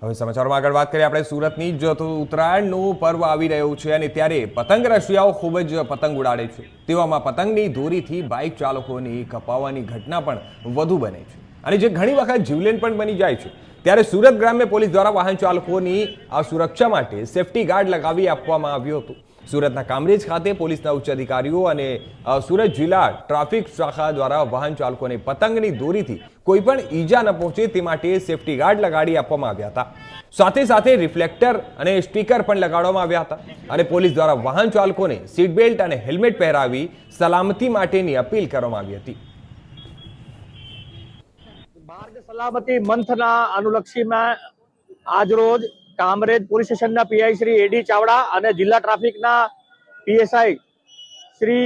હવે સમાચારોમાં આગળ વાત કરીએ આપણે સુરતની જ તો ઉત્તરાયણનું પર્વ આવી રહ્યું છે અને ત્યારે પતંગ રશિયાઓ ખૂબ જ પતંગ ઉડાડે છે। તેવામાં પતંગની દોરીથી બાઇક ચાલકોની કપાવાની ઘટના પણ વધુ બને છે અને જે ઘણી વખત જીવલેણ પણ બની જાય છે। ત્યારે સુરત ગ્રામ્ય પોલીસ દ્વારા વાહન ચાલકોની આ સુરક્ષા માટે સેફટી ગાર્ડ લગાવી આપવામાં આવ્યું હતું। સુરતના કામરેજ ખાતે પોલીસના ઉચ્ચ અધિકારીઓ અને સુરત જિલ્લા ટ્રાફિક શાખા દ્વારા વાહન ચાલકોને પતંગની દોરીથી કોઈ પણ ઈજા ન પહોંચે તે માટે સેફટી ગાર્ડ લગાડી આપવામાં આવ્યા હતા। સાથે સાથે રિફ્લેક્ટર અને સ્ટીકર પણ લગાડવામાં આવ્યા હતા અને પોલીસ દ્વારા વાહન ચાલકોને સીટ બેલ્ટ અને હેલ્મેટ પહેરાવી સલામતી માટેની અપીલ કરવામાં આવી હતી। માર્ગ સલામતી મંથના અનુલક્ષીમાં આજરોજ કામરેજ પોલીસ સ્ટેશનના પીઆઈ શ્રી એડી ચાવડા અને જિલ્લા ટ્રાફિકના પીએસઆઈ શ્રી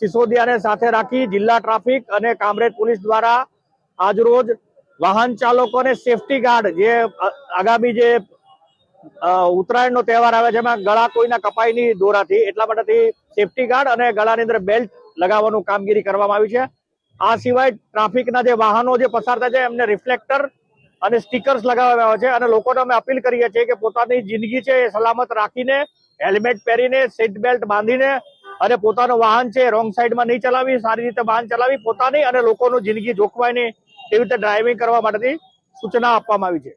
સિસોદિયાને સાથે રાખી જિલ્લા ટ્રાફિક અને કામરેજ પોલીસ દ્વારા આજરોજ વાહન ચાલકોને સેફટી ગાર્ડ જે આગામી જે ઉત્તરાયણનો તહેવાર આવે છે એમાં ગળા કોઈના કપાય નહીં દોરાથી એટલા માટેથી સેફટી ગાર્ડ અને ગળાની અંદર બેલ્ટ લગાવવાનું કામગીરી કરવામાં આવી છે। આ સિવાય ટ્રાફિકના જે વાહનો જે પસાર થાય છે એમને રિફ્લેક્ટર અને સ્ટીકર્સ લગાવવામાં આવે છે અને લોકોને અમે અપીલ કરીએ છીએ કે પોતાની જિંદગી છે એ સલામત રાખીને હેલ્મેટ પહેરીને સીટ બેલ્ટ બાંધીને અને પોતાનું વાહન છે રોંગ સાઈડમાં નહીં ચલાવી, સારી રીતે વાહન ચલાવી પોતાની અને લોકોનું જિંદગી જોખવાય નહીં તેવી રીતે ડ્રાઇવિંગ કરવા માટેની સૂચના આપવામાં આવી છે।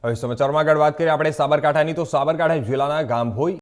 હવે સમાચારમાં આગળ વાત કરીએ આપણે સાબરકાંઠાની તો સાબરકાંઠા જિલ્લાના ગામભોઈ